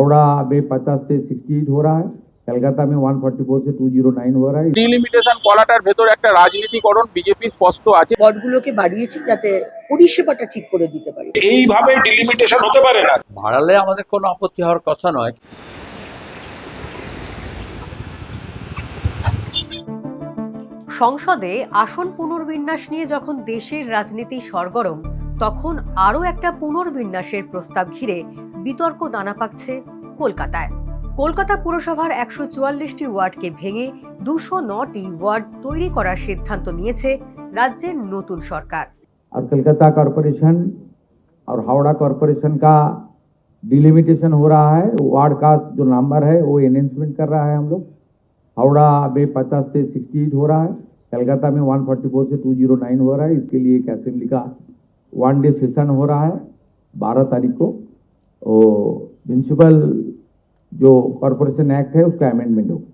हावड़ा में 50 से 68 हो रहा है, कलकत्ता में 144 से 209 हो रहा है। ডিলিমিটেশন করাটার ভেতর একটা রাজনীতিকরণ বিজেপি স্পষ্ট আছে। ওয়ার্ডগুলোকে বাড়িয়েছি যাতে পরিষেবাটা ঠিক করে দিতে পারি। এইভাবে ডিলিমিটেশন হতে পারে না। বাড়ালে আমাদের কোনো আপত্তি হওয়ার কথা নয়। সংসদে আসন পুনর্বিন্যাস নিয়ে যখন দেশের রাজনীতি সরগরম, তখন আরও একটা পুনর্বিন্যাসের প্রস্তাব ঘিরে বিতর্ক দানা পাকছে কলকাতায়। কলকাতা পুরসভার 144টি ওয়ার্ডকে ভেঙে 209টি ওয়ার্ড তৈরি করার সিদ্ধান্ত নিয়েছে রাজ্যের নতুন সরকার। और कलकत्ता कॉरपोरेशन और हावड़ा कॉरपोरेशन का डिलिमिटेशन हो रहा है। वार्ड का जो नंबर है वो एनहेंसमेंट कर रहा है हम लोग। हावड़ा में 50 से 68 हो रहा है, कलकत्ता में 144 से 209 हो रहा है। इसके लिए एक असेंबली का 1 डे सेशन हो रहा है 12 तारीख को। म्यूनिसिपल जो कॉरपोरेशन एक्ट है उसका अमेंडमेंट होगा।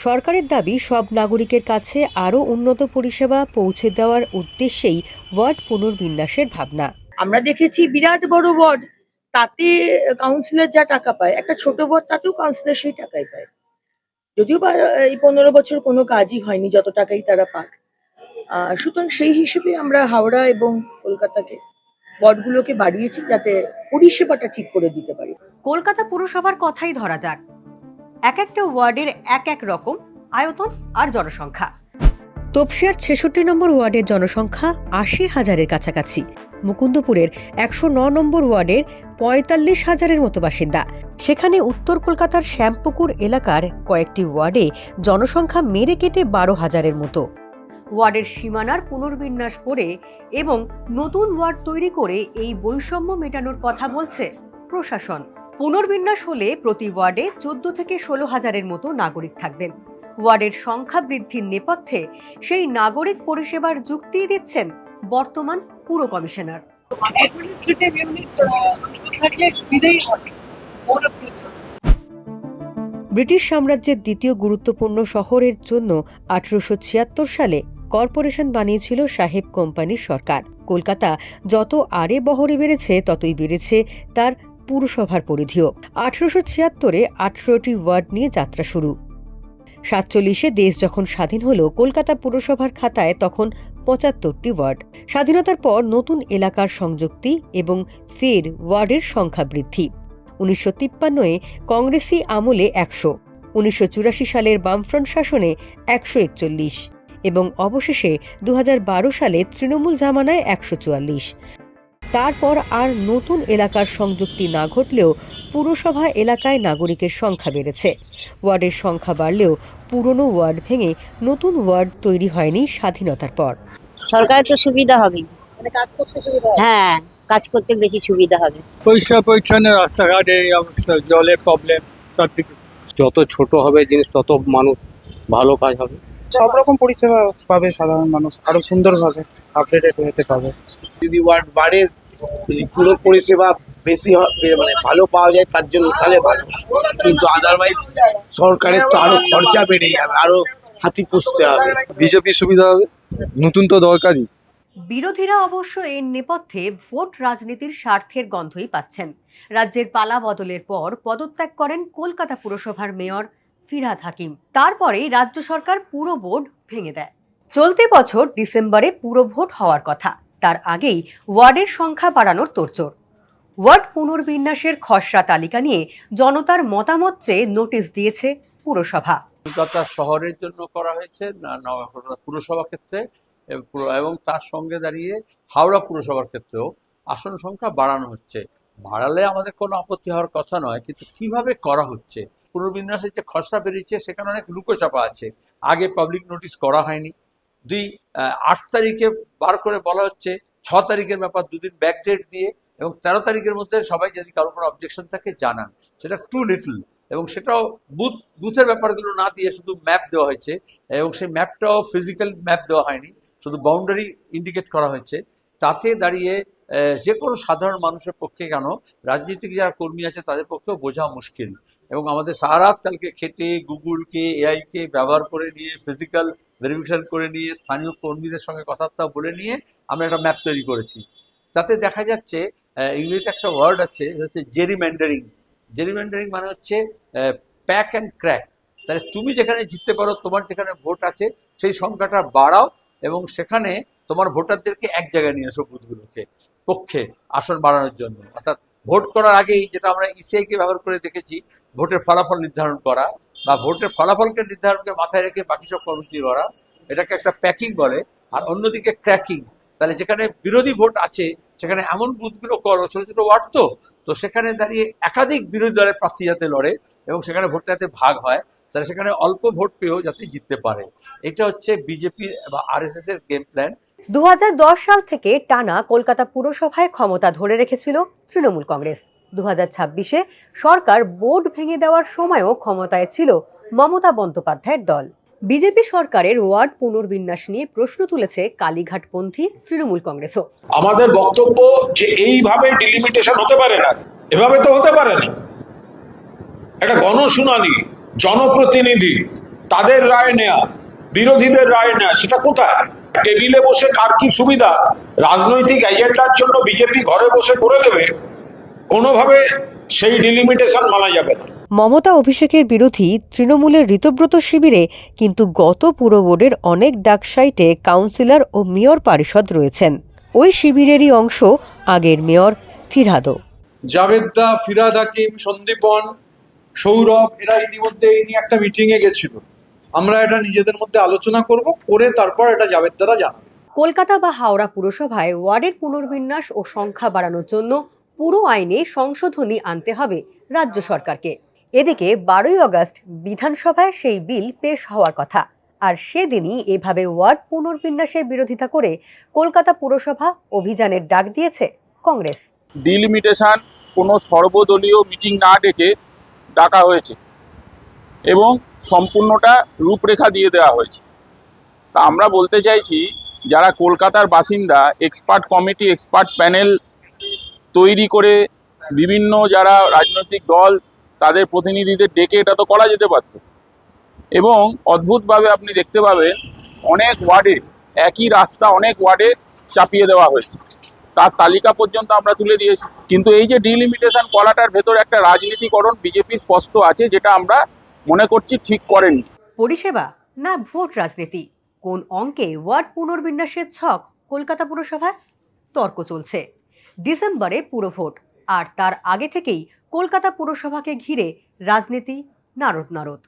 সরকারের দাবি, সব নাগরিকের কাছে আরও উন্নত পরিষেবা পৌঁছে দেওয়ার উদ্দেশ্যেই ওয়ার্ড পুনর্বিন্যাসের ভাবনা। আমরা দেখেছি বিরাট বড় ওয়ার্ড, তাতে কাউন্সিলর যা টাকা পায়, একটা ছোট ওয়ার্ড তাতেও কাউন্সিলর সেই টাকাই পায়। যদিও বা এই 15 বছর কোনো কাজই হয়নি যত টাকাই তারা পাক। সুতরাং সেই হিসেবে আমরা হাওড়া এবং কলকাতাকে ওয়ার্ডগুলোকে বাড়িয়েছি যাতে পরিষেবাটা ঠিক করে দিতে পারি। কলকাতা পুরসভার কথাই ধরা যাক, এক একটা ওয়ার্ডের এক এক রকম আয়তন আর জনসংখ্যা। তপসিয়ার 66 নম্বর ওয়ার্ডের জনসংখ্যা 80,000-এর কাছাকাছি। মুকুন্দপুরের 109 নম্বর ওয়ার্ডের 45,000-এর মতো বাসিন্দা। সেখানে উত্তর কলকাতার শ্যামপুকুর এলাকার কয়েকটি ওয়ার্ডে জনসংখ্যা মেরে কেটে 12,000-এর মতো। ওয়ার্ডের সীমানার পুনর্বিন্যাস করে এবং নতুন ওয়ার্ড তৈরি করে এই বৈষম্য মেটানোর কথা বলছে প্রশাসন। পুনর্বিন্যাস হলে প্রতি ওয়ার্ডে 14 থেকে 16,000-এর মতো নাগরিক থাকবেন। ওয়ার্ডের সংখ্যা বৃদ্ধির নেপথ্যে সেই নাগরিক পরিষেবার যুক্তি দিচ্ছেন বর্তমান পুর কমিশনার। অ্যাডমিনিস্ট্রেটিভ ইউনিট ছোট থাকলে সুবিধাই হবে। ব্রিটিশ সাম্রাজ্যের দ্বিতীয় গুরুত্বপূর্ণ শহরের জন্য 1876 সালে কর্পোরেশন বানিয়েছিল সাহেব কোম্পানির সরকার। কলকাতা যত আরে বহরে বেড়েছে ততই বেড়েছে তার পুরসভার পরিধিও। 1876-এ 18টি ওয়ার্ড নিয়ে যাত্রা শুরু। 47-এ দেশ যখন স্বাধীন হলো, কলকাতা পুরসভার খাতায় তখন 75টি ওয়ার্ড। স্বাধীনতার পর নতুন এলাকার সংযুক্তি এবং ফের ওয়ার্ডের সংখ্যা বৃদ্ধি। 1953-এ কংগ্রেসি আমলে 100, 1984 সালের বামফ্রন্ট শাসনে 141 এবং অবশেষে 2012 সালে তৃণমূল জামানায় 144। তারপর আর নতুন এলাকার সংযুক্তি না ঘটলেও পুরসভা এলাকায় নাগরিকের সংখ্যা বেড়েছে। ওয়ার্ডের সংখ্যা বাড়লেও পুরনো ওয়ার্ড ভেঙে নতুন ওয়ার্ড তৈরি হয়নি স্বাধীনতার পর। সরকারের তো সুবিধা হবে, হ্যাঁ, কাজ করতে বেশি সুবিধা হবে। পরিষ্কার পরিচ্ছন্ন রাস্তাঘাট, এই অবস্থা, জলের প্রবলেম, সব দিকে যত ছোট হবে জিনিস তত মানুষ ভালো কাজ হবে। সব রকম পরিষেবা পাবে সাধারণ মানুষ, আরো সুন্দরভাবে আপডেটেড হতে পাবে। যদি ওয়ার্ড বাড়ে, যদি পুরো পরিষেবা বেশি মানে ভালো পাওয়া যায় তার জন্য তাহলে ভালো, কিন্তু আদারওয়াইজ সরকারের তো আরো খরচা বেড়ে যাবে, আরো হাতি পুষতে হবে। বিজেপি সুবিধা হবে, নতুন তো দরকারই। বিরোধীরা অবশ্য এর নেপথ্যে ভোট রাজনীতির স্বার্থের গন্ধই পাচ্ছেন। রাজ্যের পালা বদলের পর পদত্যাগ করেন কলকাতা পুরসভার মেয়র ফিরহাদ হাকিম। তারপরেই রাজ্য সরকার পুর বোর্ড ভেঙে দেয়। চলতি বছর ডিসেম্বরে পুর ভোট হওয়ার কথা, তার আগেই ওয়ার্ডের সংখ্যা বাড়ানোর তোড়জোড়। ওয়ার্ড পুনর্বিন্যাসের খসড়া তালিকা নিয়ে জনতার মতামত চেয়ে নোটিশ দিয়েছে পুরসভা। কলকাতা শহরের জন্য করা হয়েছে পুরসভা ক্ষেত্রে, এবং তার সঙ্গে দাঁড়িয়ে হাওড়া পুরসভার ক্ষেত্রেও আসন সংখ্যা বাড়ানো হচ্ছে। বাড়ালে আমাদের কোনো আপত্তি হওয়ার কথা নয়, কিন্তু কিভাবে করা হচ্ছে। পুনর্বিন্যাসের যে খসড়া বেরিয়েছে সেখানে অনেক লুকোচাপা আছে। আগে পাবলিক নোটিশ করা হয়নি। 8 তারিখে বার করে বলা হচ্ছে 6 তারিখের ব্যাপার 2 দিন ব্যাকডেট দিয়ে, এবং 13 তারিখের মধ্যে সবাই যদি কারোর কোনো অবজেকশন থাকে জানান। সেটা টু লিটল, এবং সেটাও বুথের ব্যাপারগুলো না দিয়ে শুধু ম্যাপ দেওয়া হয়েছে, এবং সেই ম্যাপটাও ফিজিক্যাল ম্যাপ দেওয়া হয়নি, শুধু বাউন্ডারি ইন্ডিকেট করা হয়েছে। তাতে দাঁড়িয়ে যে কোনো সাধারণ মানুষের পক্ষে কেন, রাজনৈতিক যারা কর্মী আছে তাদের পক্ষেও বোঝা মুশকিল। এবং আমাদের সারা রাত কালকে খেটে গুগলকে, এআইকে ব্যবহার করে নিয়ে, ফিজিক্যাল ভেরিফিকেশন করে নিয়ে, স্থানীয় কর্মীদের সঙ্গে কথাবার্তা বলে নিয়ে আমরা একটা ম্যাপ তৈরি করেছি। তাতে দেখা যাচ্ছে ইংরেজিতে একটা ওয়ার্ড আছে, হচ্ছে জেরিম্যান্ডারিং, জেরিমেন্ডারিং মানে হচ্ছে প্যাক অ্যান্ড ক্র্যাক। তাহলে তুমি যেখানে জিততে পারো, তোমার যেখানে ভোট আছে সেই সংখ্যাটা বাড়াও এবং সেখানে তোমার ভোটারদেরকে এক জায়গায় নিয়ে এসো বুথগুলোকে পক্ষে আসন বাড়ানোর জন্য। অর্থাৎ ভোট করার আগেই, যেটা আমরা ইসিআইকে ব্যবহার করে দেখেছি, ভোটের ফলাফল নির্ধারণ করা বা ভোটের ফলাফলকে নির্ধারণকে মাথায় রেখে বাকি সব কর্মসূচি করা, এটাকে একটা প্যাকিং বলে। আর অন্যদিকে ক্র্যাকিং, তাহলে যেখানে বিরোধী ভোট আছে সেখানে এমন বুথগুলো করো, ছোট ছোট ওয়ার্ড তো সেখানে দাঁড়িয়ে একাধিক বিরোধী দলের প্রার্থী যাতে লড়ে এবং সেখানে ভোটটা যাতে ভাগ হয়, তাহলে সেখানে অল্প ভোট পেয়েও যাতে জিততে পারে। এটা হচ্ছে বিজেপি বা আরএসএস এর গেম প্ল্যান। 2010 সাল থেকে টানা কলকাতা পুরসভায় ক্ষমতা ধরে রেখেছিল তৃণমূল কংগ্রেস। 2026-এ সরকার বোর্ড ভেঙে দেওয়ার সময়ও ক্ষমতায় ছিল মমতা বন্দ্যোপাধ্যায়ের দল। বিজেপি সরকারের ওয়ার্ড পুনর্বিন্যাস নিয়ে প্রশ্ন তুলেছে কালীঘাটপন্থী তৃণমূল কংগ্রেসও। আমাদের বক্তব্য যে এইভাবে ডিলিমিটেশন হতে পারে না, এভাবে তো হতে পারে না। একটা গণশুনানি, জনপ্রতিনিধি, তাদের রায় নেয়া, বিরোধীদের রায় নেয়া, সেটা কোথায়? টেবিলে বসে কার কি সুবিধা রাজনৈতিক এজেন্ডার জন্য বিজেপি ঘরে বসে করে দেবে, কোনোভাবে সেই ডিলিমিটেশন মানা যাবে না। মমতা অভিষেকের বিরোধী তৃণমূলের ঋতব্রত শিবিরে কিন্তু গত পুর বোর্ডের অনেক ডাক সাইটে কাউন্সিলর ও মেয়র পারিষদ রয়েছেন। ওই শিবিরেরই অংশ আগের মেয়র ফিরহাদও। জাভেদদা, ফিরহাদ হাকিম, সন্দীপন, সৌরভ এরা ইতিমধ্যে এই নিয়ে একটা মিটিং এ গেছিল। আমরা এটা নিজেদের মধ্যে আলোচনা করে তারপর এটা জাভেদদারা জানাবে। কলকাতা বা হাওড়া পুরসভায় ওয়ার্ডের পুনর্বিন্যাস ও সংখ্যা বাড়ানোর জন্য পুরো আইনে সংশোধনী আনতে হবে রাজ্য সরকারকে। এদিকে 12ই আগস্ট বিধানসভায় সেই বিল পেশ হওয়ার কথা, আর সেদিনই এভাবে ওয়ার্ড পুনর্বিন্যাসের বিরোধিতা করে কলকাতা পুরসভা অভিযানের ডাক দিয়েছে কংগ্রেস। ডিলিমিটেশন কোনো সর্বদলীয় মিটিং না ডেকে ডাকা হয়েছে এবং সম্পূর্ণটা রূপরেখা দিয়ে দেওয়া হয়েছে। তা আমরা বলতে চাইছি, যারা কলকাতার বাসিন্দা, এক্সপার্ট কমিটি, এক্সপার্ট প্যানেল তৈরি করে বিভিন্ন যারা রাজনৈতিক দল তাদের প্রতিনিধিদের ডেকে এটা তো করা যেতে পারত। এবং অদ্ভুতভাবে আপনি দেখতে পাবেন অনেক ওয়ার্ডে একই রাস্তা অনেক ওয়ার্ডে চাপিয়ে দেওয়া হয়েছে, তার তালিকা পর্যন্ত আমরা তুলে দিয়েছি। কিন্তু এই যে ডিলিমিটেশন করাটার ভেতর একটা রাজনীতিকরণ বিজেপি স্পষ্ট আছে, যেটা আমরা মনে করছি ঠিক করেননি। পরিষেবা না ভোট রাজনীতি, কোন অঙ্কে ওয়ার্ড পুনর্বিন্যাসের ছক কলকাতা পুরসভায়? তর্ক চলছে। ডিসেম্বরে পুরভোট, আর তার আগে থেকেই কলকাতা পুরসভাকে ঘিরে রাজনীতি নারদ।